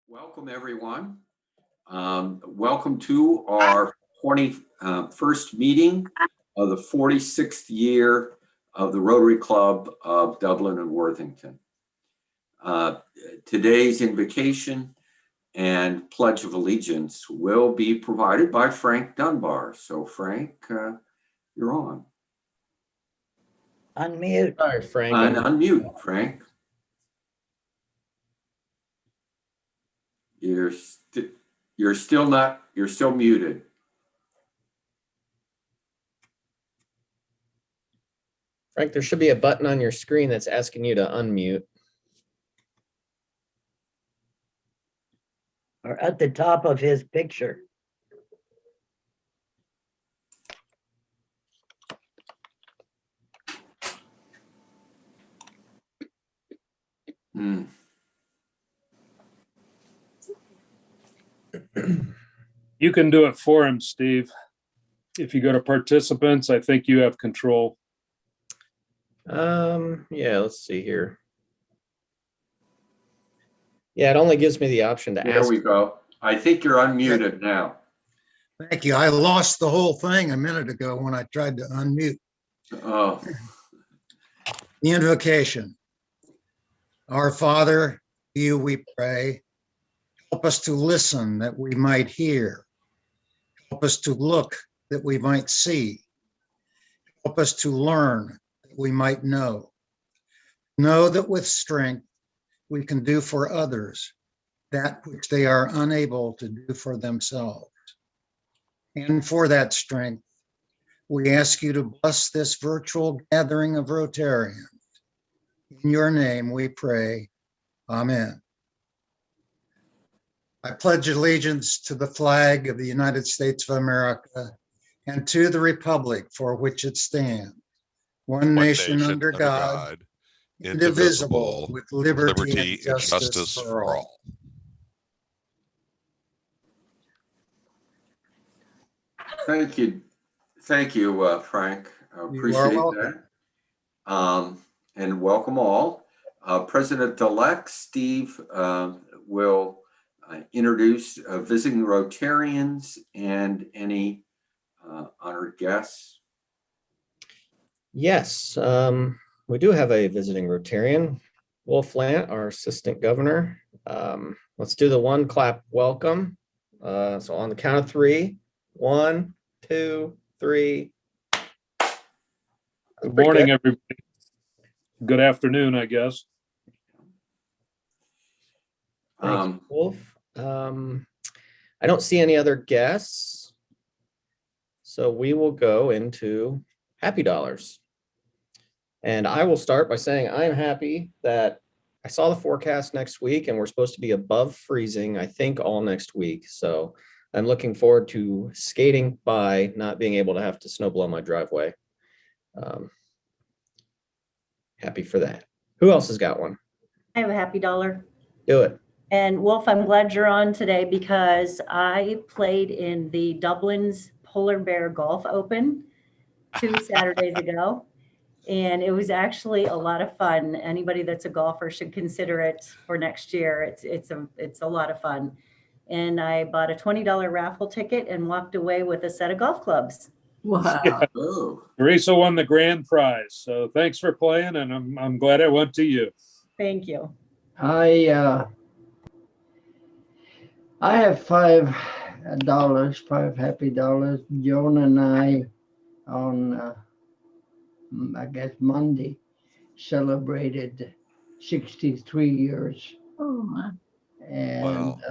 Welcome, everyone. Welcome to our 21st meeting of the 46th year of the Rotary Club of Dublin and Worthington. Today's invocation and Pledge of Allegiance will be provided by Frank Dunbar. So Frank, you're on. Unmute. All right, Frank. Unmute, Frank. You're still muted. Frank, there should be a button on your screen that's asking you to unmute. Or at the top of his picture. You can do it for him, Steve. If you go to participants, I think you have control. Yeah, let's see here. Yeah, it only gives me the option to There ask. we go. I think you're unmuted now. Thank you. I lost the whole thing a minute ago when I tried to unmute. Oh, The invocation. Our Father, to you we pray. Help us to listen that we might hear. Help us to look that we might see. Help us to learn that we might know. Know that with strength we can do for others that which they are unable to do for themselves. And for that strength, we ask you to bless this virtual gathering of Rotarians. In your name we pray. Amen. I pledge allegiance to the flag of the United States of America and to the republic for which it stands, one nation under God, indivisible, with liberty and justice for all. thank you, Frank. I You are appreciate welcome. that. And welcome all. President-elect Steve will introduce visiting Rotarians and any honored guests. Yes, we do have a visiting Rotarian, Wolf Lant, our assistant governor. Let's do the one clap welcome. So on the count of three, 1, 2, 3. Good morning, everybody. Good afternoon, I guess. Thanks, Wolf. I don't see any other guests. So we will go into Happy Dollars. And I will start by saying I'm happy that I saw the forecast next week and we're supposed to be above freezing, I think, all next week. So I'm looking forward to skating by, not being able to have to snow blow my driveway. Happy for that. Who else has got one? I have a happy dollar. Do it. And Wolf, I'm glad you're on today because I played in the Dublin's Polar Bear Golf Open 2 Saturdays ago. And it was actually a lot of fun. Anybody that's a golfer should consider it for next year. It's a lot of fun. And I bought a $20 raffle ticket and walked away with a set of golf clubs. Wow. Oh, Teresa won the grand prize, so thanks for playing, and I'm glad I went to you. Thank you. I have $5, $5 happy dollars. Joan and I on I guess Monday celebrated 63 years. Oh, my. And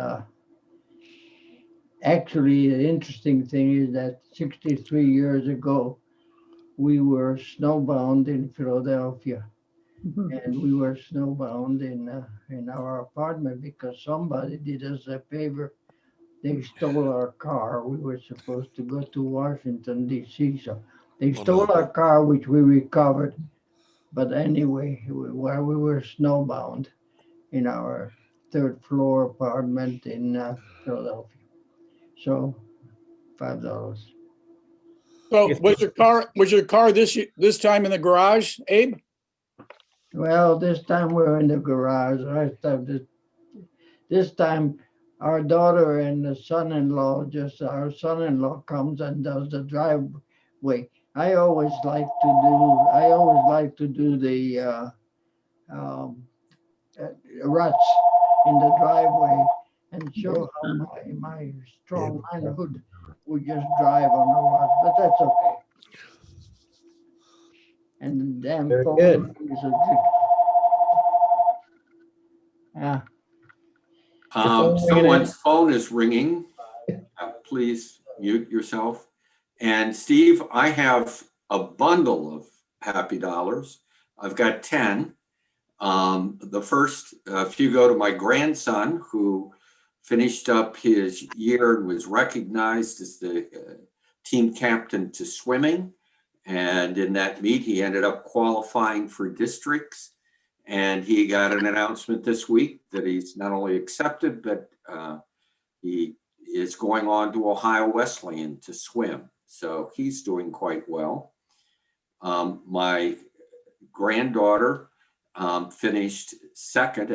actually the interesting thing is that 63 years ago we were snowbound in Philadelphia. And we were snowbound in our apartment because somebody did us a favor. They stole our car. We were supposed to go to Washington, D.C. So they stole our car, which we recovered. But anyway, while we were snowbound in our 3rd floor apartment in Philadelphia. So $5. So was your car this time in the garage, Abe? Well, this time we're in the garage. This time our daughter and the son-in-law, just our son-in-law comes and does the driveway. I always like to do the ruts in the driveway and show how my strong manhood would just drive on the rut, but that's okay. And the damn Very phone good. is a yeah. phone ringing, Someone's phone is ringing. Please mute yourself. And Steve, I have a bundle of Happy Dollars. I've got 10. The first, if you go to my grandson, who finished up his year and was recognized as the team captain to swimming. And in that meet, he ended up qualifying for districts. And he got an announcement this week that he's not only accepted, but he is going on to Ohio Wesleyan to swim. So he's doing quite well. My granddaughter finished second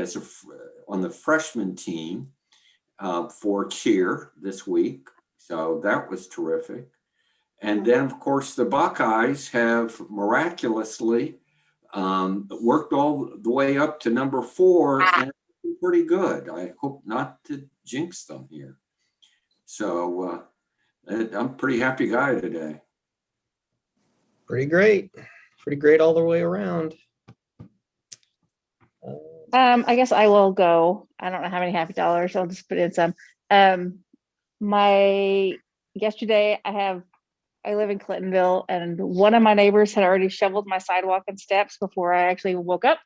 on the freshman team for cheer this week. So that was terrific. And then, of course, the Buckeyes have miraculously worked all the way up to number 4 and pretty good. I hope not to jinx them here. So I'm a pretty happy guy today. Pretty great. Pretty great all the way around. I guess I will go. I don't know how many Happy Dollars. I'll just put in some. Yesterday I live in Clintonville, and one of my neighbors had already shoveled my sidewalk and steps before I actually woke up.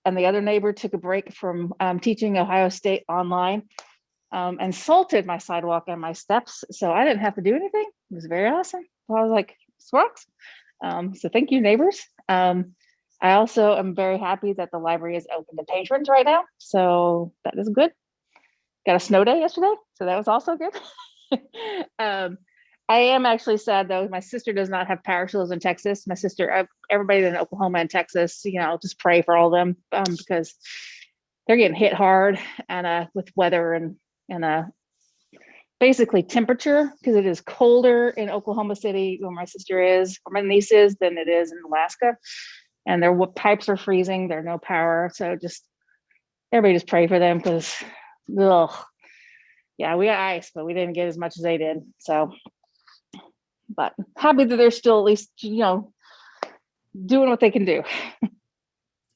And the other neighbor took a break from teaching Ohio State online and salted my sidewalk and my steps. So I didn't have to do anything. It was very awesome. So I was like, this works. So thank you, neighbors. I also am very happy that the library is open to patrons right now. So that is good. Got a snow day yesterday, so that was also good. I am actually sad though. My sister does not have power. She lives in Texas. My sister, everybody in Oklahoma and Texas, just pray for all of them because they're getting hit hard and with weather and basically temperature, because it is colder in Oklahoma City where my sister is, or my niece is, than it is in Alaska. And their pipes are freezing. There's no power. So everybody just pray for them because, yeah, we got ice, but we didn't get as much as they did. So, but happy that they're still at least, doing what they can do.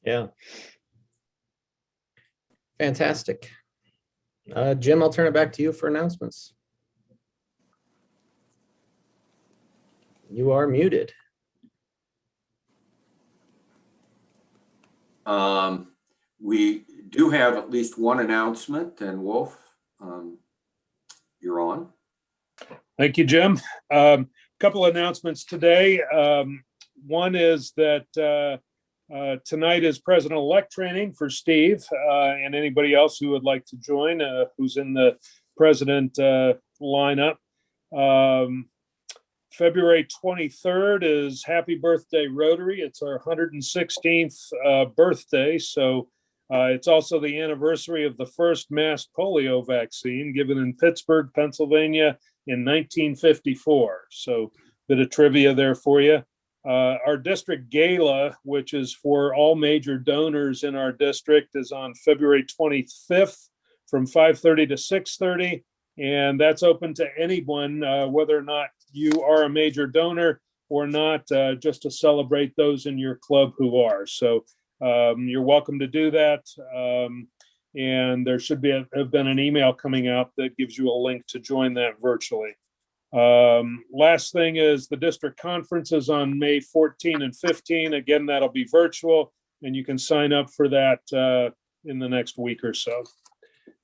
Yeah. Fantastic. Jim, I'll turn it back to you for announcements. You are muted. We do have at least one announcement, and Wolf, you're on. Thank you, Jim. Couple announcements today. One is that tonight is President-elect training for Steve and anybody else who would like to join, who's in the president lineup. February 23rd is Happy Birthday Rotary. It's our 116th birthday. So it's also the anniversary of the first mass polio vaccine given in Pittsburgh, Pennsylvania in 1954. So a bit of trivia there for you. Our district gala, which is for all major donors in our district, is on February 25th from 5:30 to 6:30. And that's open to anyone, whether or not you are a major donor or not, just to celebrate those in your club who are. So you're welcome to do that. And there should have been an email coming out that gives you a link to join that virtually. Last thing is the district conference is on May 14 and 15. Again, that'll be virtual, and you can sign up for that in the next week or so.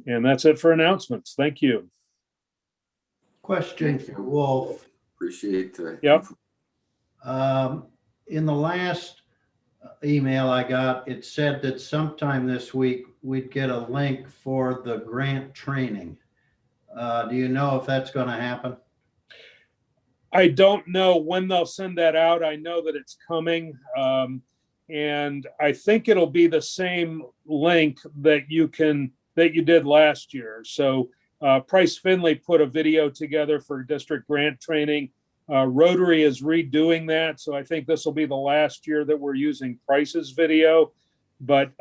And that's it for announcements. Thank you. Question Thank for you. Wolf. Appreciate the. Yep. In the last email I got, it said that sometime this week we'd get a link for the grant training. Do you know if that's going to happen? I don't know when they'll send that out. I know that it's coming. And I think it'll be the same link that that you did last year. So Price Finley put a video together for district grant training. Rotary is redoing that. So I think this will be the last year that we're using Price's video. But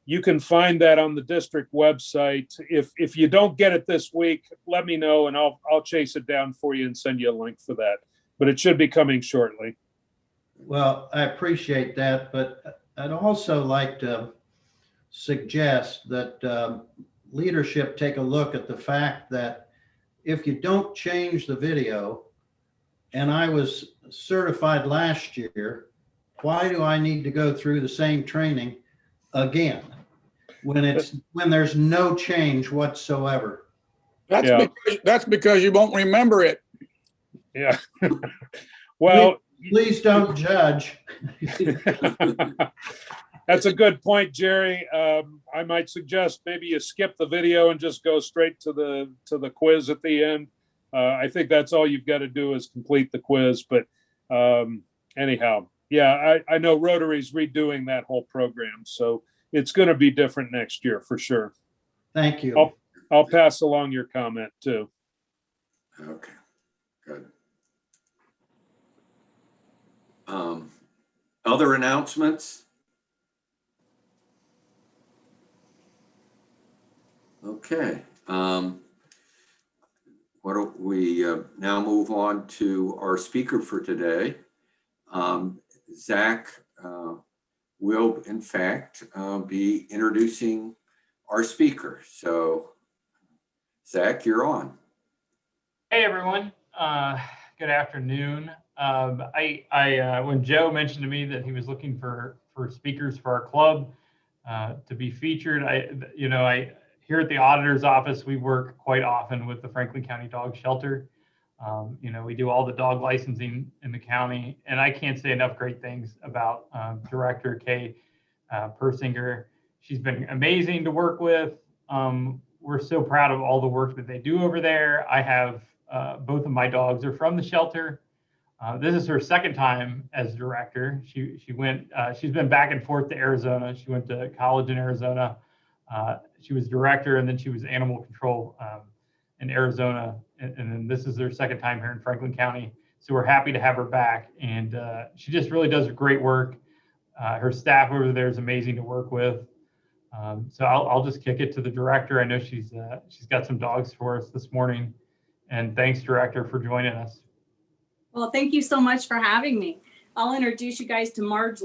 you can find that on the district website. If you don't get it this week, let me know and I'll chase it down for you and send you a link for that. But it should be coming shortly. Well, I appreciate that, but I'd also like to suggest that leadership take a look at the fact that if you don't change the video, and I was certified last year, why do I need to go through the same training again when there's no change whatsoever? That's because you won't remember it. Yeah. Well, please don't judge. That's a good point, Jerry. I might suggest maybe you skip the video and just go straight to the quiz at the end. I think that's all you've got to do is complete the quiz. But anyhow, yeah, I know Rotary's redoing that whole program, so it's going to be different next year for sure. Thank you. I'll pass along your comment too. Okay, good. Other announcements? Okay. Why don't we now move on to our speaker for today. Zach will, in fact, be introducing our speaker. So, Zach, you're on. Hey, everyone. Good afternoon. When Joe mentioned to me that he was looking for speakers for our club to be featured, I here at the auditor's office, we work quite often with the Franklin County Dog Shelter. We do all the dog licensing in the county, and I can't say enough great things about Director Kay Persinger. She's been amazing to work with. We're so proud of all the work that they do over there. I have both of my dogs are from the shelter. This is her second time as director. She's been back and forth to Arizona. She went to college in Arizona. She was director, and then she was animal control in Arizona. And then this is their second time here in Franklin County. So we're happy to have her back. And she just really does great work. Her staff over there is amazing to work with. So I'll just kick it to the director. I know she's got some dogs for us this morning. And thanks, Director, for joining us. Well, thank you so much for having me. I'll introduce you guys to Large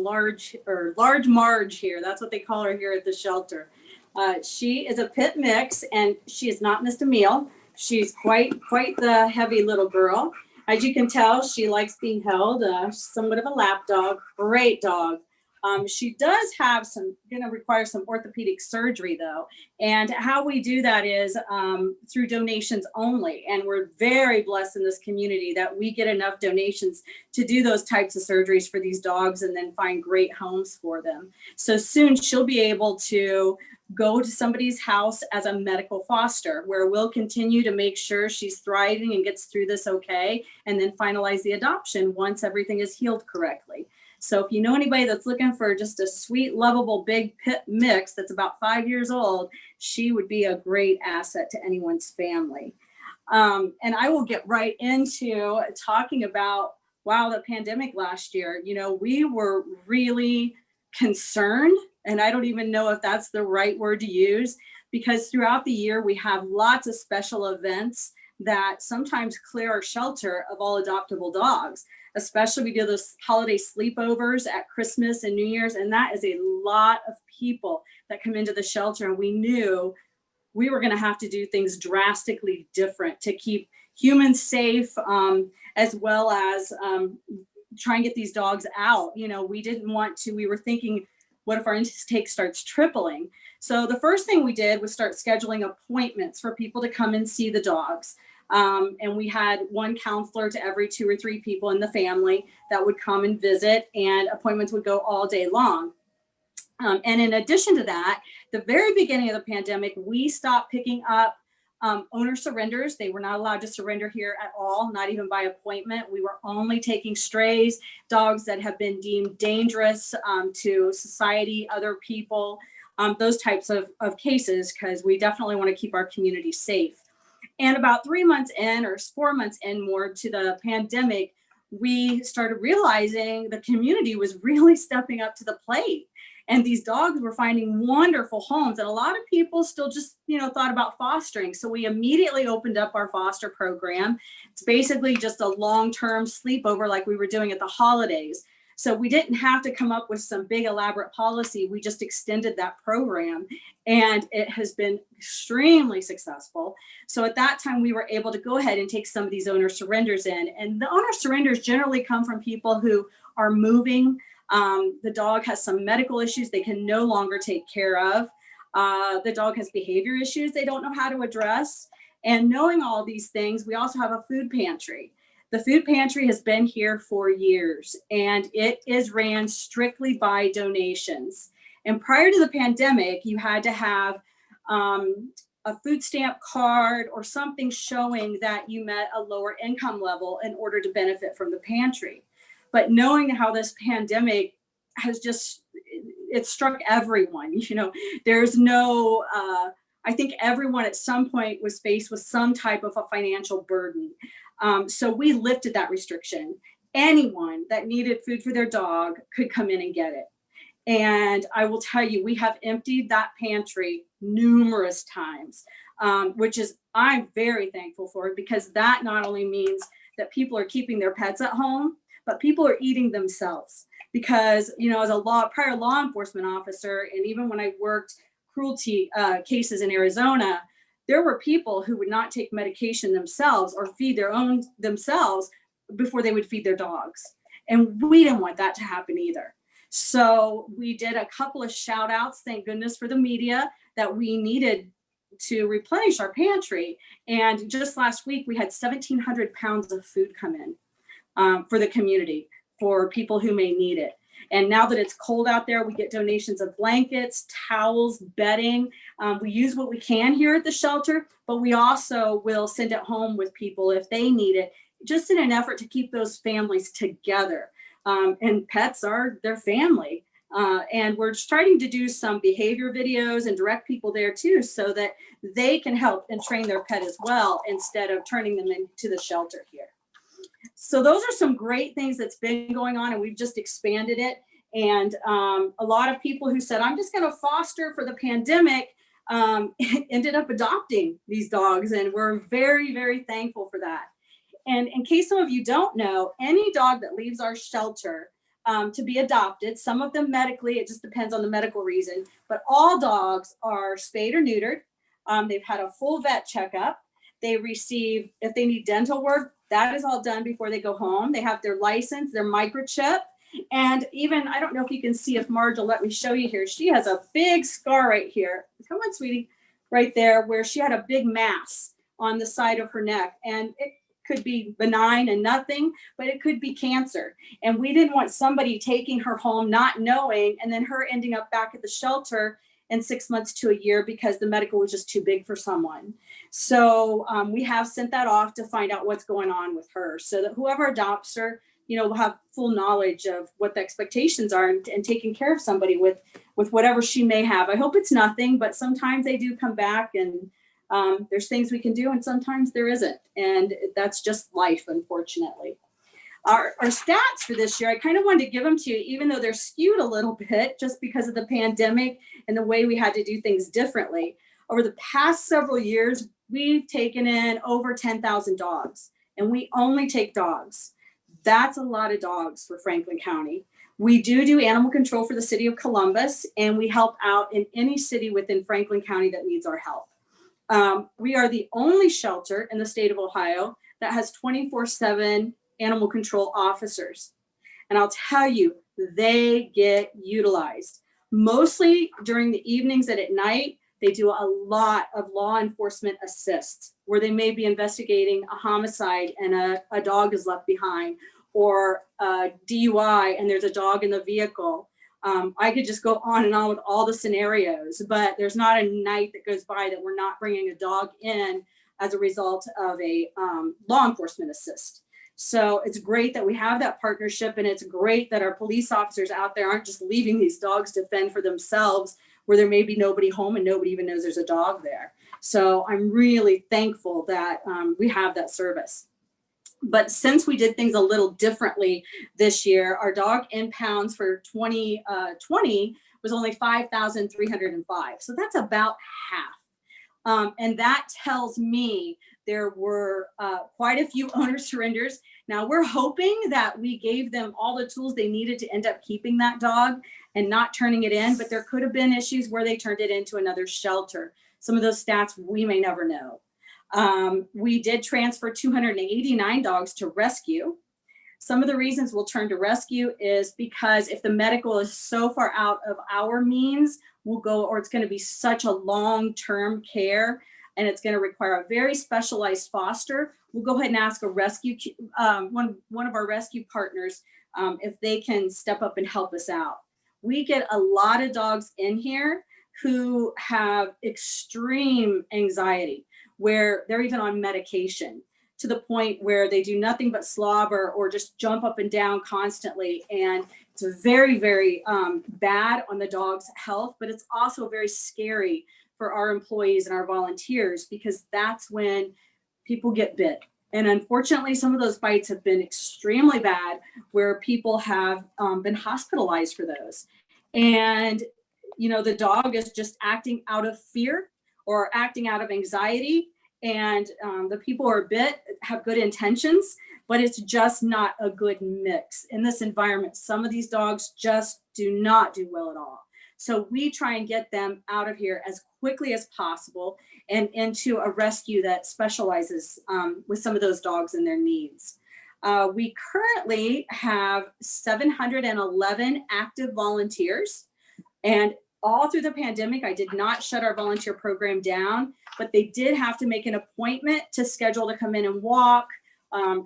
Marge here. That's what they call her here at the shelter. She is a pit mix, and she has not missed a meal. She's quite the heavy little girl. As you can tell, she likes being held. Somewhat of a lap dog, great dog. She does have gonna require some orthopedic surgery though. And how we do that is through donations only. And we're very blessed in this community that we get enough donations to do those types of surgeries for these dogs and then find great homes for them. So soon she'll be able to go to somebody's house as a medical foster, where we'll continue to make sure she's thriving and gets through this okay, and then finalize the adoption once everything is healed correctly. So if you know anybody that's looking for just a sweet, lovable, big pit mix that's about 5 years old, she would be a great asset to anyone's family. And I will get right into talking about, wow, the pandemic last year. We were really concerned, and I don't even know if that's the right word to use, because throughout the year, we have lots of special events that sometimes clear our shelter of all adoptable dogs. Especially we do those holiday sleepovers at Christmas and New Year's, and that is a lot of people that come into the shelter, and we knew we were going to have to do things drastically different to keep humans safe, as well as try and get these dogs out. We were thinking, what if our intake starts tripling? So the first thing we did was start scheduling appointments for people to come and see the dogs. And we had one counselor to every 2 or 3 people in the family that would come and visit, and appointments would go all day long. And in addition to that, the very beginning of the pandemic, we stopped picking up owner surrenders. They were not allowed to surrender here at all, not even by appointment. We were only taking strays, dogs that have been deemed dangerous to society, other people. those types of cases, because we definitely want to keep our community safe. And about 3 months in, or 4 months in more to the pandemic, we started realizing the community was really stepping up to the plate. And these dogs were finding wonderful homes. And a lot of people still just, thought about fostering. So we immediately opened up our foster program. It's basically just a long-term sleepover like we were doing at the holidays. So we didn't have to come up with some big elaborate policy. We just extended that program, and it has been extremely successful. So at that time, we were able to go ahead and take some of these owner surrenders in. And the owner surrenders generally come from people who are moving. The dog has some medical issues they can no longer take care of. The dog has behavior issues they don't know how to address. And knowing all these things, we also have a food pantry. The food pantry has been here for years, and it is ran strictly by donations. And prior to the pandemic, you had to have a food stamp card or something showing that you met a lower income level in order to benefit from the pantry. But knowing how this pandemic has it struck everyone, there's no, I think everyone at some point was faced with some type of a financial burden. So we lifted that restriction. Anyone that needed food for their dog could come in and get it. And I will tell you, we have emptied that pantry numerous times, which is, I'm very thankful for, because that not only means that people are keeping their pets at home, but people are eating themselves. Because, as a prior law enforcement officer, and even when I worked cruelty cases in Arizona, there were people who would not take medication themselves or feed themselves before they would feed their dogs. And we didn't want that to happen either. So we did a couple of shout outs, thank goodness for the media, that we needed to replenish our pantry. And just last week, we had 1,700 pounds of food come in for the community, for people who may need it. And now that it's cold out there, we get donations of blankets, towels, bedding. We use what we can here at the shelter, but we also will send it home with people if they need it, just in an effort to keep those families together. And pets are their family. And we're starting to do some behavior videos and direct people there too, so that they can help and train their pet as well, instead of turning them into the shelter here. So those are some great things that's been going on, and we've just expanded it. And a lot of people who said, I'm just going to foster for the pandemic, ended up adopting these dogs. And we're very, very thankful for that. And in case some of you don't know, any dog that leaves our shelter to be adopted, some of them medically, it just depends on the medical reason, but all dogs are spayed or neutered. They've had a full vet checkup. They receive, if they need dental work, that is all done before they go home. They have their license, their microchip. And even, I don't know if you can see, if Marge will let me show you here, she has a big scar right here. Come on, sweetie, right there, where she had a big mass on the side of her neck. And it could be benign and nothing, but it could be cancer. And we didn't want somebody taking her home, not knowing, and then her ending up back at the shelter in 6 months to a year because the medical was just too big for someone. So we have sent that off to find out what's going on with her, so that whoever adopts her, will have full knowledge of what the expectations are, and taking care of somebody with whatever she may have. I hope it's nothing, but sometimes they do come back, and there's things we can do, and sometimes there isn't. And that's just life, unfortunately. Our stats for this year, I kind of wanted to give them to you, even though they're skewed a little bit just because of the pandemic and the way we had to do things differently. Over the past several years, we've taken in over 10,000 dogs, and we only take dogs. That's a lot of dogs for Franklin County. We do animal control for the city of Columbus, and we help out in any city within Franklin County that needs our help. We are the only shelter in the state of Ohio that has 24/7 animal control officers. And I'll tell you, they get utilized. Mostly during the evenings and at night, they do a lot of law enforcement assists, where they may be investigating a homicide and a dog is left behind, or a DUI and there's a dog in the vehicle. I could just go on and on with all the scenarios, but there's not a night that goes by that we're not bringing a dog in as a result of a law enforcement assist. So it's great that we have that partnership, and it's great that our police officers out there aren't just leaving these dogs to fend for themselves where there may be nobody home and nobody even knows there's a dog there. So I'm really thankful that we have that service. But since we did things a little differently this year, our dog impounds for 2020 was only 5,305. So that's about half. And that tells me there were quite a few owner surrenders. Now we're hoping that we gave them all the tools they needed to end up keeping that dog and not turning it in, but there could have been issues where they turned it into another shelter. Some of those stats we may never know. We did transfer 289 dogs to rescue. Some of the reasons we'll turn to rescue is because if the medical is so far out of our means, we'll go, or it's going to be such a long-term care and it's going to require a very specialized foster. We'll go ahead and ask a rescue, one of our rescue partners, if they can step up and help us out. We get a lot of dogs in here who have extreme anxiety, where they're even on medication to the point where they do nothing but slobber or just jump up and down constantly. And it's very, very bad on the dog's health, but it's also very scary for our employees and our volunteers, because that's when people get bit. And unfortunately, some of those bites have been extremely bad, where people have been hospitalized for those. And, you know, the dog is just acting out of fear or acting out of anxiety. And the people who are bit have good intentions, but it's just not a good mix in this environment. Some of these dogs just do not do well at all. So we try and get them out of here as quickly as possible and into a rescue that specializes with some of those dogs and their needs. We currently have 711 active volunteers, and all through the pandemic, I did not shut our volunteer program down, but they did have to make an appointment to schedule to come in and walk,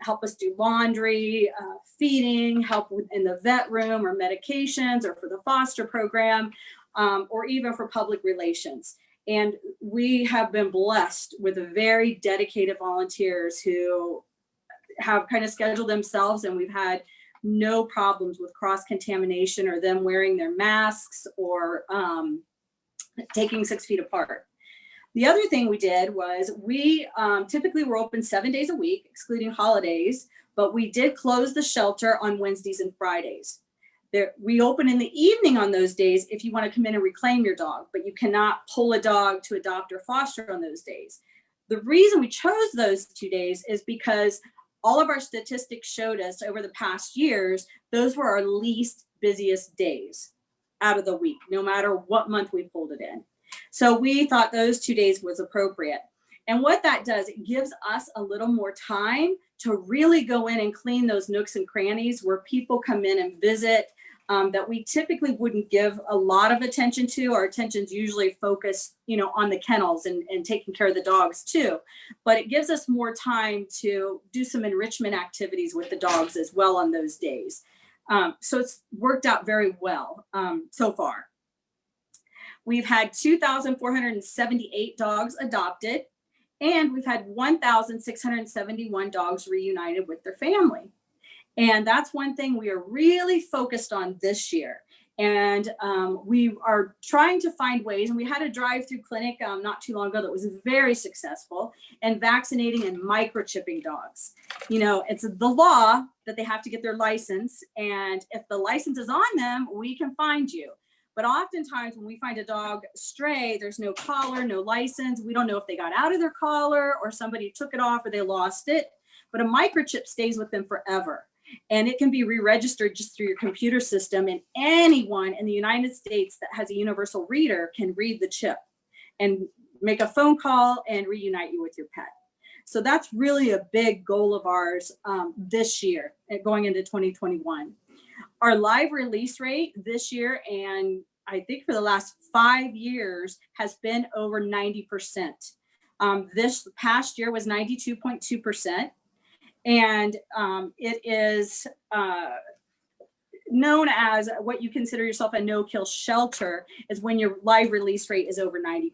help us do laundry, feeding, help in the vet room or medications or for the foster program, or even for public relations. And we have been blessed with very dedicated volunteers who have kind of scheduled themselves, and we've had no problems with cross-contamination or them wearing their masks or taking 6 feet apart. The other thing we did was we typically were open 7 days a week, excluding holidays, but we did close the shelter on Wednesdays and Fridays. We open in the evening on those days if you want to come in and reclaim your dog, but you cannot pull a dog to adopt or foster on those days. The reason we chose those 2 days is because all of our statistics showed us over the past years, those were our least busiest days out of the week, no matter what month we pulled it in. So we thought those 2 days was appropriate. And what that does, it gives us a little more time to really go in and clean those nooks and crannies where people come in and visit that we typically wouldn't give a lot of attention to. Our attention's usually focused, on the kennels and taking care of the dogs too. But it gives us more time to do some enrichment activities with the dogs as well on those days. So it's worked out very well so far. We've had 2,478 dogs adopted, and we've had 1,671 dogs reunited with their family. And that's one thing we are really focused on this year. And we are trying to find ways, and we had a drive-through clinic not too long ago that was very successful in vaccinating and microchipping dogs. It's the law that they have to get their license, and if the license is on them, we can find you. But oftentimes when we find a dog stray, there's no collar, no license. We don't know if they got out of their collar or somebody took it off or they lost it. But a microchip stays with them forever. And it can be re-registered just through your computer system. And anyone in the United States that has a universal reader can read the chip and make a phone call and reunite you with your pet. So that's really a big goal of ours this year, going into 2021. Our live release rate this year, and I think for the last 5 years, has been over 90%. This past year was 92.2%. And it is known as what you consider yourself a no-kill shelter is when your live release rate is over 90%.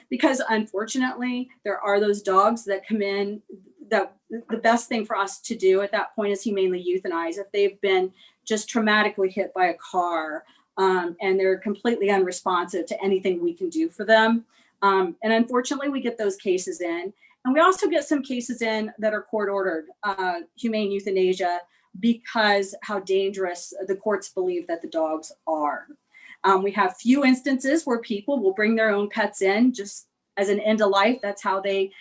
Because unfortunately, there are those dogs that come in that the best thing for us to do at that point is humanely euthanize if they've been just traumatically hit by a car and they're completely unresponsive to anything we can do for them. And unfortunately, we get those cases in. And we also get some cases in that are court ordered, humane euthanasia, because how dangerous the courts believe that the dogs are. We have few instances where people will bring their own pets in just as an end of life. That's how they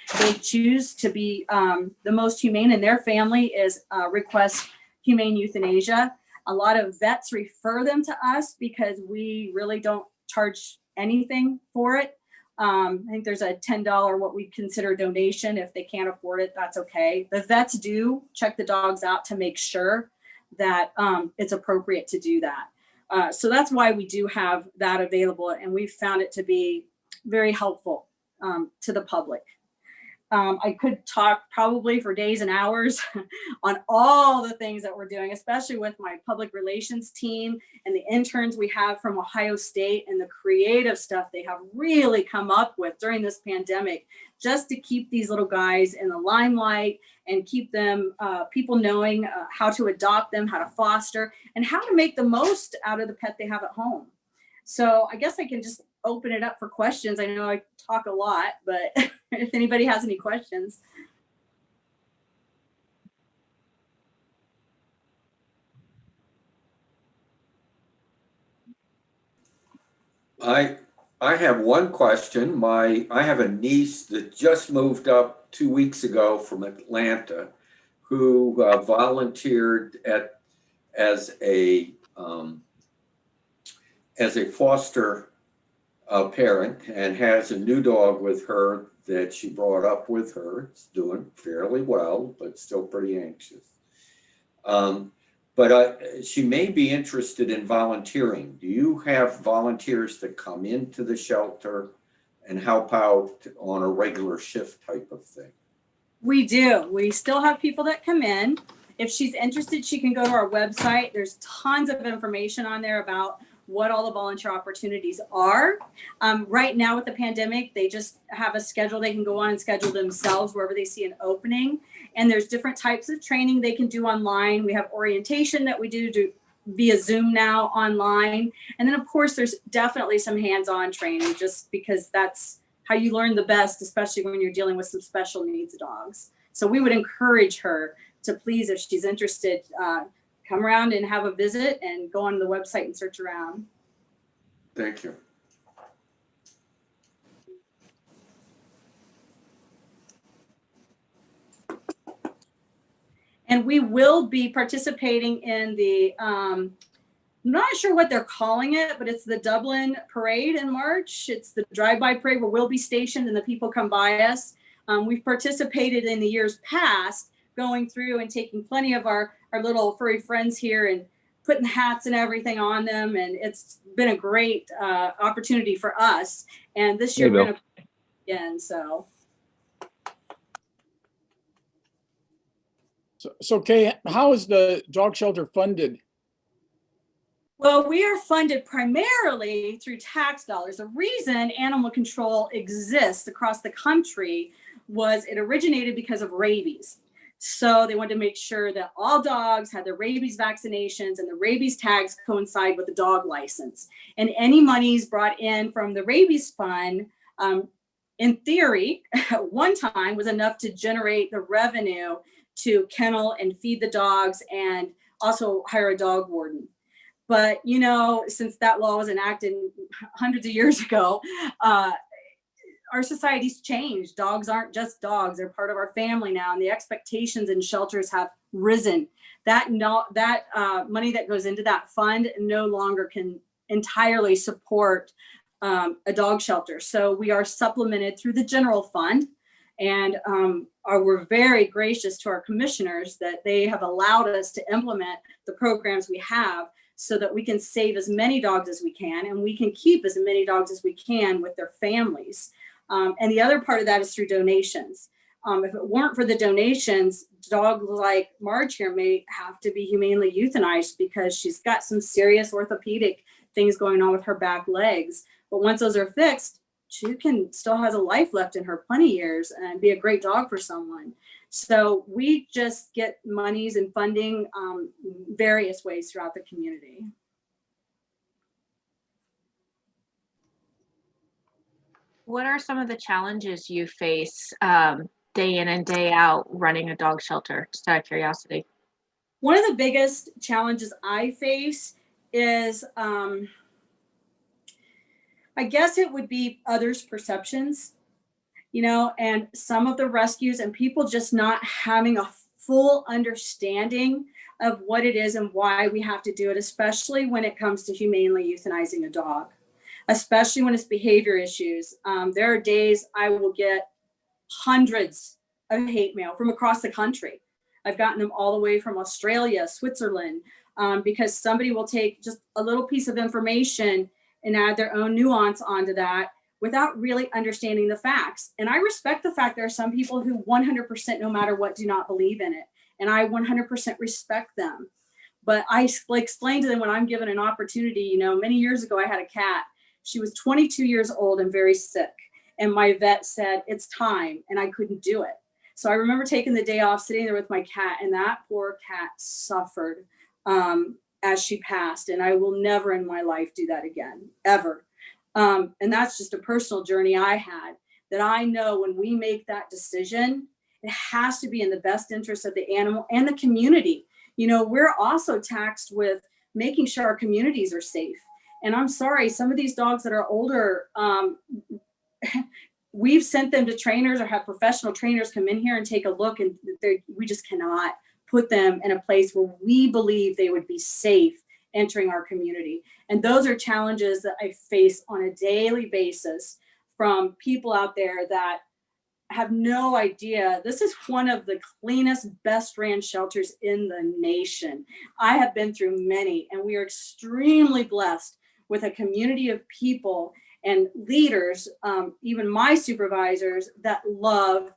choose to be the most humane in their family, is request humane euthanasia. A lot of vets refer them to us because we really don't charge anything for it. I think there's a $10 what we consider donation. If they can't afford it, that's okay. The vets do check the dogs out to make sure that it's appropriate to do that. So that's why we do have that available, and we've found it to be very helpful to the public. I could talk probably for days and hours on all the things that we're doing, especially with my public relations team and the interns we have from Ohio State and the creative stuff they have really come up with during this pandemic, just to keep these little guys in the limelight and keep them, people knowing how to adopt them, how to foster, and how to make the most out of the pet they have at home. So I guess I can just open it up for questions. I know I talk a lot, but if anybody has any questions. I have one question. I have a niece that just moved up 2 weeks ago from Atlanta, who volunteered as a foster parent, and has a new dog with her that she brought up with her. It's doing fairly well, but still pretty anxious. But she may be interested in volunteering. Do you have volunteers that come into the shelter and help out on a regular shift type of thing? We do. We still have people that come in. If she's interested, she can go to our website. There's tons of information on there about what all the volunteer opportunities are. Right now with the pandemic, they just have a schedule. They can go on and schedule themselves wherever they see an opening. And there's different types of training they can do online. We have orientation that we do via Zoom now online. And then of course, there's definitely some hands-on training, just because that's how you learn the best, especially when you're dealing with some special needs dogs. So we would encourage her to please, if she's interested, come around and have a visit and go on the website and search around. Thank you. And we will be participating in the, I'm not sure what they're calling it, but it's the Dublin Parade in March. It's the drive-by parade where we'll be stationed and the people come by us. We've participated in the years past, going through and taking plenty of our little furry friends here and putting hats and everything on them. And it's been a great opportunity for us. And this year we're going to again, so. So Kay, how is the dog shelter funded? Well, we are funded primarily through tax dollars. The reason animal control exists across the country was it originated because of rabies. So they wanted to make sure that all dogs had their rabies vaccinations, and the rabies tags coincide with the dog license. And any monies brought in from the rabies fund, in theory, at one time was enough to generate the revenue to kennel and feed the dogs and also hire a dog warden. But, you know, since that law was enacted hundreds of years ago, our society's changed. Dogs aren't just dogs. They're part of our family now. And the expectations in shelters have risen. That money that goes into that fund no longer can entirely support a dog shelter. So we are supplemented through the general fund. And we're very gracious to our commissioners that they have allowed us to implement the programs we have so that we can save as many dogs as we can, and we can keep as many dogs as we can with their families. And the other part of that is through donations. If it weren't for the donations, dogs like Marge here may have to be humanely euthanized because she's got some serious orthopedic things going on with her back legs. But once those are fixed, she still has a life left in her, plenty years, and be a great dog for someone. So we just get monies and funding various ways throughout the community. What are some of the challenges you face day in and day out running a dog shelter? Just out of curiosity. One of the biggest challenges I face is, I guess it would be others' perceptions, and some of the rescues and people just not having a full understanding of what it is and why we have to do it, especially when it comes to humanely euthanizing a dog, especially when it's behavior issues. There are days I will get hundreds of hate mail from across the country. I've gotten them all the way from Australia, Switzerland, because somebody will take just a little piece of information and add their own nuance onto that without really understanding the facts. And I respect the fact there are some people who 100%, no matter what, do not believe in it. And I 100% respect them. But I explain to them when I'm given an opportunity, many years ago, I had a cat. She was 22 years old and very sick. And my vet said, it's time, and I couldn't do it. So I remember taking the day off, sitting there with my cat, and that poor cat suffered as she passed. And I will never in my life do that again, ever. And that's just a personal journey I had, that I know when we make that decision, it has to be in the best interest of the animal and the community. We're also taxed with making sure our communities are safe. And I'm sorry, some of these dogs that are older, we've sent them to trainers or have professional trainers come in here and take a look, and we just cannot put them in a place where we believe they would be safe entering our community. And those are challenges that I face on a daily basis from people out there that have no idea. This is one of the cleanest, best ran shelters in the nation. I have been through many, and we are extremely blessed with a community of people and leaders, even my supervisors, that love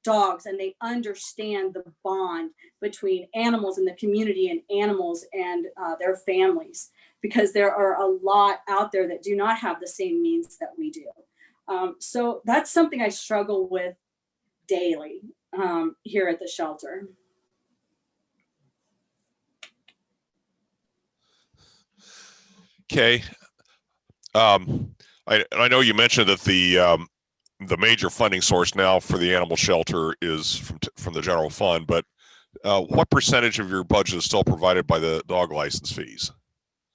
dogs, and they understand the bond between animals in the community and animals and their families, because there are a lot out there that do not have the same means that we do. So that's something I struggle with daily here at the shelter. Okay. I know you mentioned that the major funding source now for the animal shelter is from the general fund, but what percentage of your budget is still provided by the dog license fees?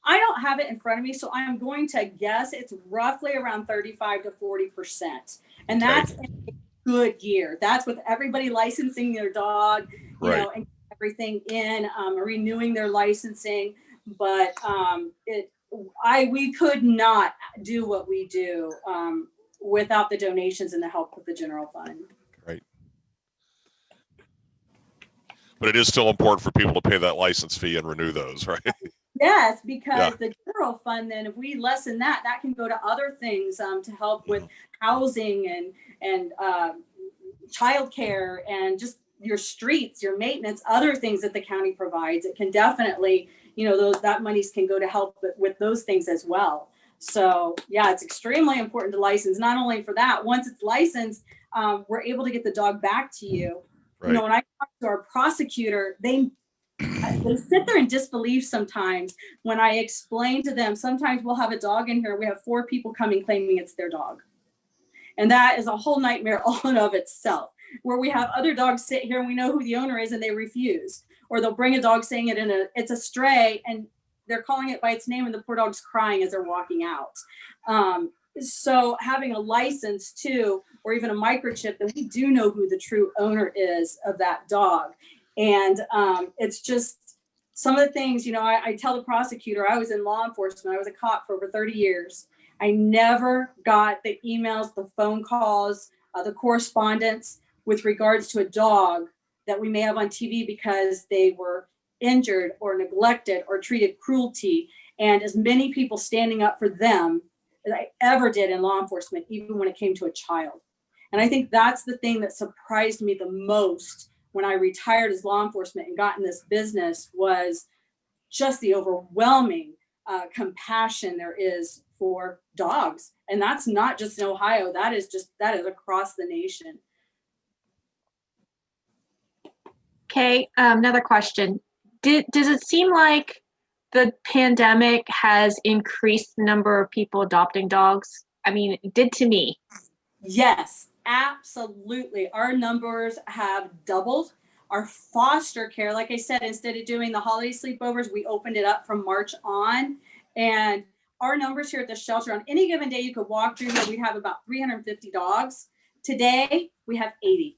I don't have it in front of me, so I'm going to guess it's roughly around 35 to 40%. And that's a good year. That's with everybody licensing their dog, and everything in, renewing their licensing. But we could not do what we do without the donations and the help of the general fund. Right. But it is still important for people to pay that license fee and renew those, right? Yes, because the general fund, then if we lessen that, that can go to other things to help with housing and childcare and just your streets, your maintenance, other things that the county provides. It can definitely, that monies can go to help with those things as well. So yeah, it's extremely important to license, not only for that. Once it's licensed, we're able to get the dog back to you. Right. When I talk to our prosecutor, they sit there in disbelief sometimes when I explain to them. Sometimes we'll have a dog in here. We have 4 people coming claiming it's their dog. And that is a whole nightmare all in of itself, where we have other dogs sit here and we know who the owner is and they refuse. Or they'll bring a dog saying it's a stray, and they're calling it by its name and the poor dog's crying as they're walking out. So having a license too, or even a microchip, that we do know who the true owner is of that dog. And it's just some of the things, I tell the prosecutor, I was in law enforcement. I was a cop for over 30 years. I never got the emails, the phone calls, the correspondence with regards to a dog that we may have on TV because they were injured or neglected or treated cruelty. And as many people standing up for them as I ever did in law enforcement, even when it came to a child. And I think that's the thing that surprised me the most when I retired as law enforcement and got in this business, was just the overwhelming compassion there is for dogs. And that's not just in Ohio, that is across the nation. Okay, another question. Does it seem like the pandemic has increased the number of people adopting dogs? I mean, it did to me. Yes, absolutely. Our numbers have doubled. Our foster care, like I said, instead of doing the holiday sleepovers, we opened it up from March on. And our numbers here at the shelter, on any given day, you could walk through here, we'd have about 350 dogs. Today, we have 80.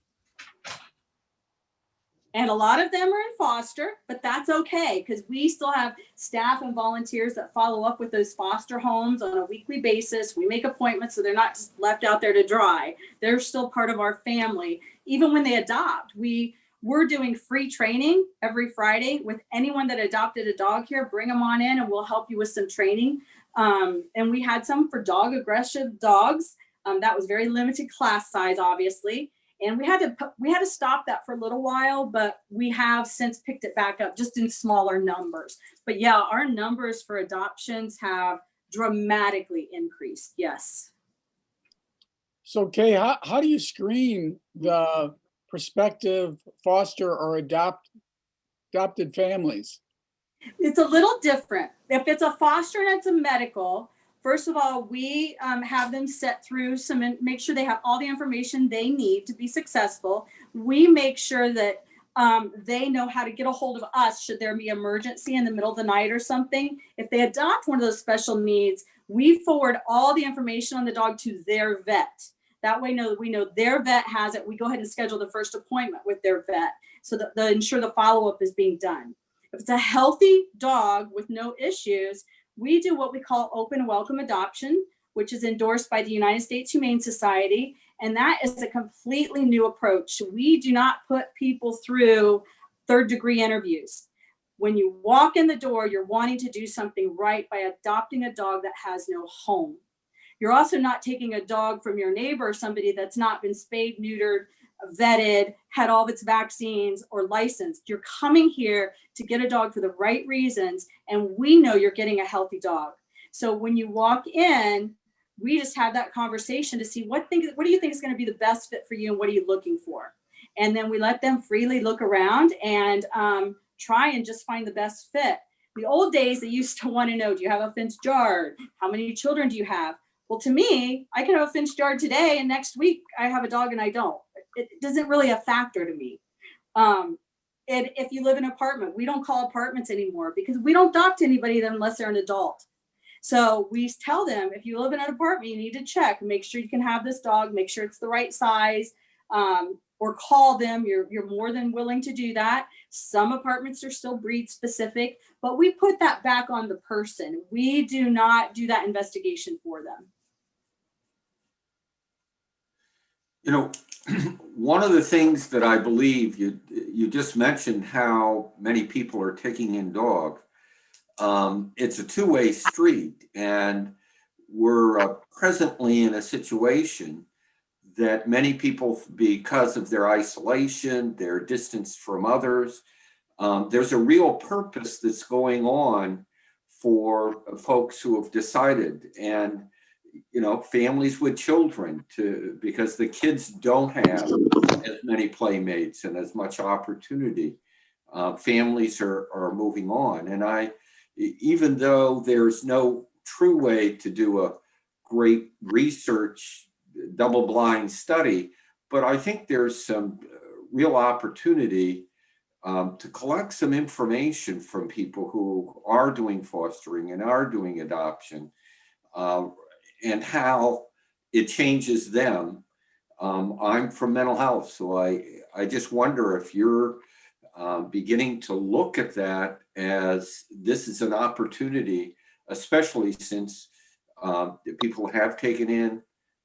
And a lot of them are in foster, but that's okay because we still have staff and volunteers that follow up with those foster homes on a weekly basis. We make appointments so they're not just left out there to dry. They're still part of our family. Even when they adopt, we're doing free training every Friday with anyone that adopted a dog here. Bring them on in and we'll help you with some training. And we had some for dog aggressive dogs. That was very limited class size, obviously. And we had to stop that for a little while, but we have since picked it back up just in smaller numbers. But yeah, our numbers for adoptions have dramatically increased. Yes. So Kay, how do you screen the prospective foster or adopted families? It's a little different. If it's a foster and it's a medical, first of all, we have them set through make sure they have all the information they need to be successful. We make sure that they know how to get a hold of us should there be emergency in the middle of the night or something. If they adopt one of those special needs, we forward all the information on the dog to their vet. That way we know their vet has it. We go ahead and schedule the first appointment with their vet so that they ensure the follow-up is being done. If it's a healthy dog with no issues, we do what we call open and welcome adoption, which is endorsed by the United States Humane Society. And that is a completely new approach. We do not put people through third-degree interviews. When you walk in the door, you're wanting to do something right by adopting a dog that has no home. You're also not taking a dog from your neighbor or somebody that's not been spayed, neutered, vetted, had all of its vaccines or licensed. You're coming here to get a dog for the right reasons, and we know you're getting a healthy dog. So when you walk in, we just have that conversation to see what do you think is going to be the best fit for you and what are you looking for? And then we let them freely look around and try and just find the best fit. The old days, they used to want to know, do you have a fenced yard? How many children do you have? Well, to me, I can have a fenced yard today and next week I have a dog and I don't. It doesn't really a factor to me. And if you live in an apartment, we don't call apartments anymore because we don't adopt anybody unless they're an adult. So we tell them, if you live in an apartment, you need to check, make sure you can have this dog, make sure it's the right size, or call them. You're more than willing to do that. Some apartments are still breed specific, but we put that back on the person. We do not do that investigation for them. You know, one of the things that I believe you just mentioned how many people are taking in dogs. It's a two-way street, and we're presently in a situation that many people, because of their isolation, their distance from others, there's a real purpose that's going on for folks who have decided, and families with children, because the kids don't have as many playmates and as much opportunity. Families are moving on, and even though there's no true way to do a great research double-blind study, but I think there's some real opportunity to collect some information from people who are doing fostering and are doing adoption, and how it changes them. I'm from mental health, so I just wonder if you're beginning to look at that as this is an opportunity, especially since people have taken in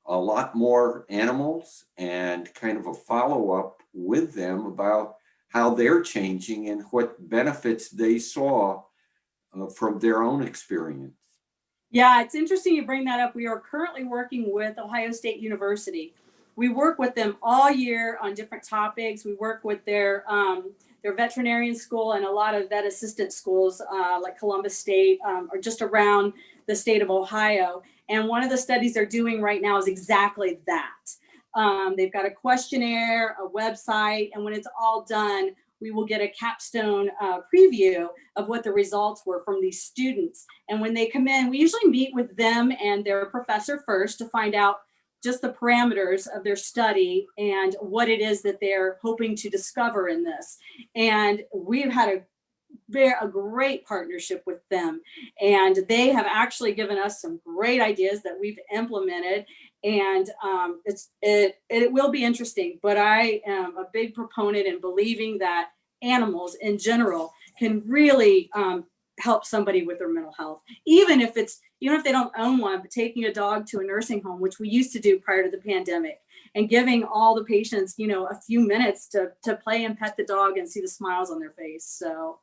a lot more animals and kind of a follow-up with them about how they're changing and what benefits they saw from their own experience. Yeah, it's interesting you bring that up. We are currently working with Ohio State University. We work with them all year on different topics. We work with their veterinarian school and a lot of vet assistant schools like Columbus State or just around the state of Ohio. And one of the studies they're doing right now is exactly that. They've got a questionnaire, a website, and when it's all done, we will get a capstone preview of what the results were from these students. And when they come in, we usually meet with them and their professor first to find out just the parameters of their study and what it is that they're hoping to discover in this. And we've had a great partnership with them, and they have actually given us some great ideas that we've implemented. And it will be interesting, but I am a big proponent in believing that animals in general can really help somebody with their mental health, even if they don't own one, but taking a dog to a nursing home, which we used to do prior to the pandemic, and giving all the patients, a few minutes to play and pet the dog and see the smiles on their face. So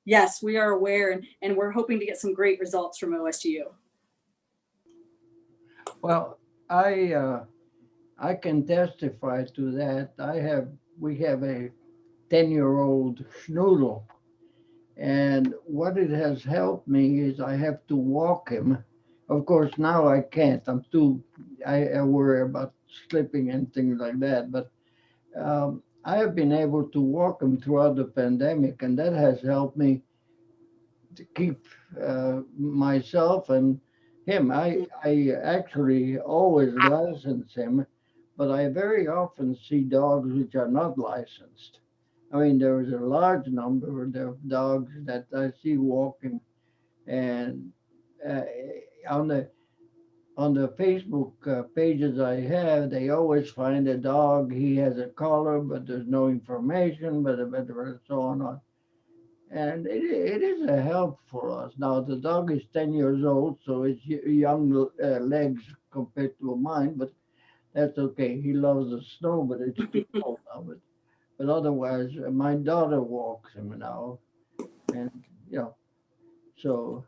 yes, we are aware, and we're hoping to get some great results from OSU. Well, I can testify to that. We have a 10-year-old schnoodle, and what it has helped me is I have to walk him. Of course, now I can't. I worry about slipping and things like that. But I have been able to walk him throughout the pandemic, and that has helped me to keep myself and him. I actually always license him, but I very often see dogs which are not licensed. I mean, there is a large number of dogs that I see walking, and on the Facebook pages I have, they always find a dog. He has a collar, but there's no information, but so on. And it is a help for us. Now, the dog is 10 years old, so it's young legs compared to mine, but that's okay. He loves the snow, but it's too cold now. But otherwise, my daughter walks him now. And, so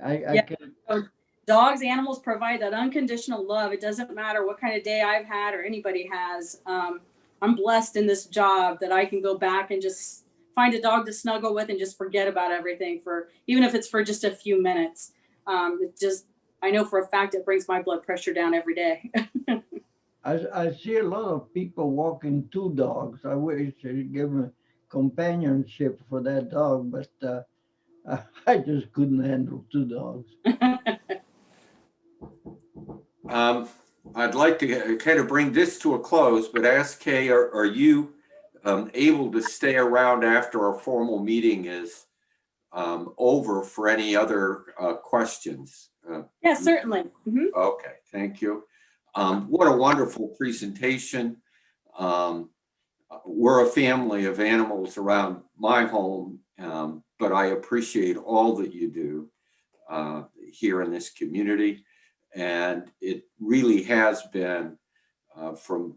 I can. So dogs, animals provide that unconditional love. It doesn't matter what kind of day I've had or anybody has. I'm blessed in this job that I can go back and just find a dog to snuggle with and just forget about everything even if it's for just a few minutes. I know for a fact it brings my blood pressure down every day. I see a lot of people walking two dogs. I wish they'd give them companionship for that dog, but I just couldn't handle two dogs. I'd like to kind of bring this to a close, but ask Kay, are you able to stay around after our formal meeting is over for any other questions? Yes, certainly. Mm-hmm. Okay, thank you. What a wonderful presentation. We're a family of animals around my home, but I appreciate all that you do here in this community. And it really has been, from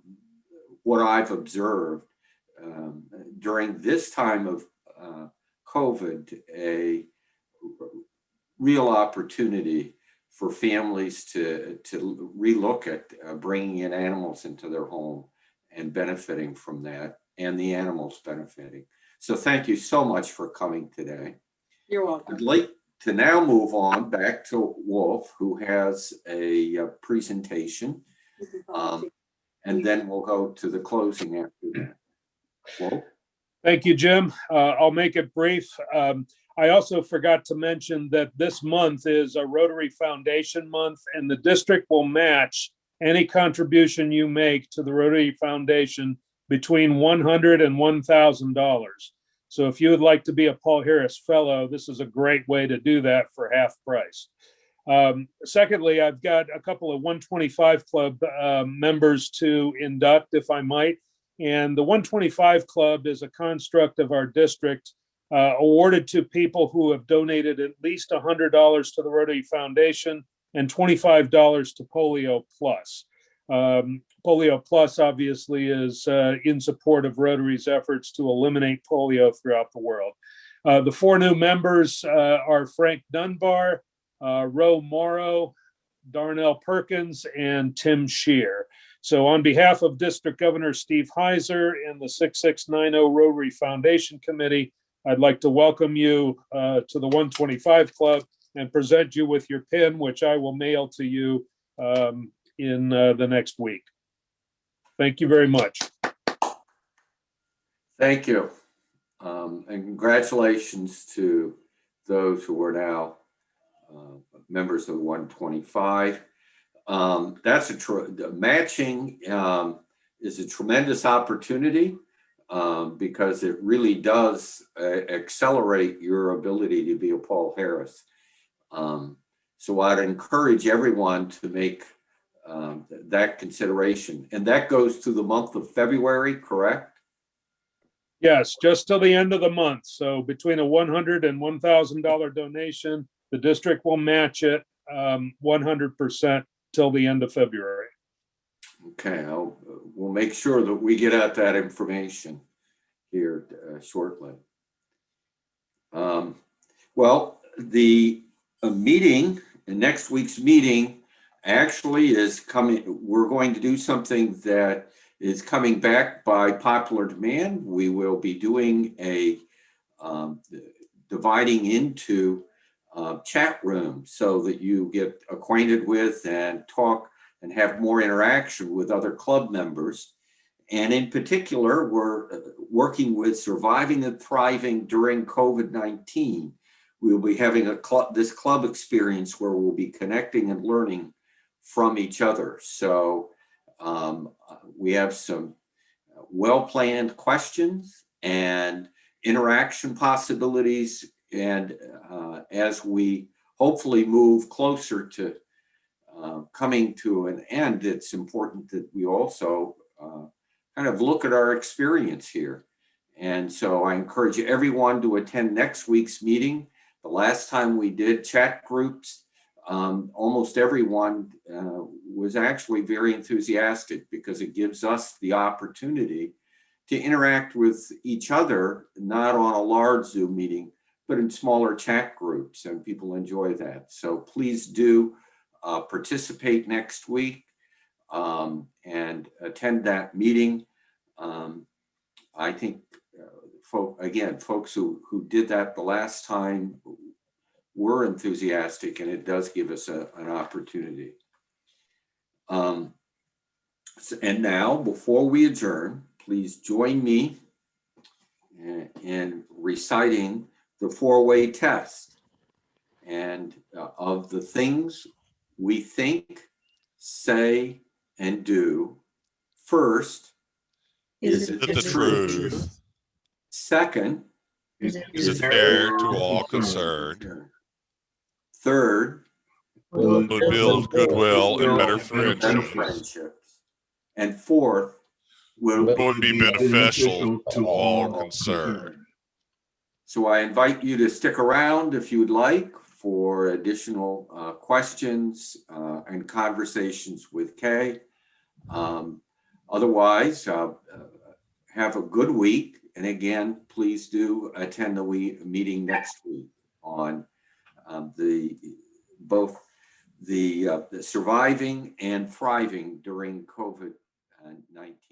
what I've observed during this time of COVID, a real opportunity for families to relook at bringing in animals into their home and benefiting from that, and the animals benefiting. So thank you so much for coming today. You're welcome. I'd like to now move on back to Wolf, who has a presentation, and then we'll go to the closing after that. Wolf? Thank you, Jim. I'll make it brief. I also forgot to mention that this month is a Rotary Foundation month, and the district will match any contribution you make to the Rotary Foundation between $100 and $1,000. So if you would like to be a Paul Harris Fellow, this is a great way to do that for half price. Secondly, I've got a couple of 125 Club members to induct, if I might. And the 125 Club is a construct of our district awarded to people who have donated at least $100 to the Rotary Foundation and $25 to Polio Plus. Polio Plus obviously is in support of Rotary's efforts to eliminate polio throughout the world. The four new members are Frank Dunbar, Ro Morrow, Darnell Perkins, and Tim Shear. So on behalf of District Governor Steve Heiser and the 6690 Rotary Foundation Committee, I'd like to welcome you to the 125 Club and present you with your pin, which I will mail to you in the next week. Thank you very much. Thank you. And congratulations to those who are now members of 125. the matching is a tremendous opportunity because it really does accelerate your ability to be a Paul Harris. So I'd encourage everyone to make that consideration. And that goes to the month of February, correct? Yes, just till the end of the month. So between a $100 and $1,000 donation, the district will match it 100% till the end of February. Okay, we'll make sure that we get out that information here shortly. Well, the next week's meeting actually is coming. We're going to do something that is coming back by popular demand. We will be doing a dividing into chat rooms so that you get acquainted with and talk and have more interaction with other club members. And in particular, we're working with Surviving and Thriving during COVID-19. We'll be having this club experience where we'll be connecting and learning from each other. So we have some well-planned questions and interaction possibilities. And as we hopefully move closer to coming to an end, it's important that we also kind of look at our experience here. And so I encourage everyone to attend next week's meeting. The last time we did chat groups, almost everyone was actually very enthusiastic because it gives us the opportunity to interact with each other, not on a large Zoom meeting, but in smaller chat groups, and people enjoy that. So please do participate next week and attend that meeting. I think, folks who did that the last time were enthusiastic, and it does give us an opportunity. And now, before we adjourn, please join me in reciting the four-way test. And of the things we think, say, and do, first, is it the truth? Second, is it fair to all concerned? Third, would build goodwill and better friendships. And fourth, would be beneficial to all concerned. So I invite you to stick around if you would like for additional questions and conversations with Kay. Otherwise, have a good week. And again, please do attend the meeting next week on both the surviving and thriving during COVID-19.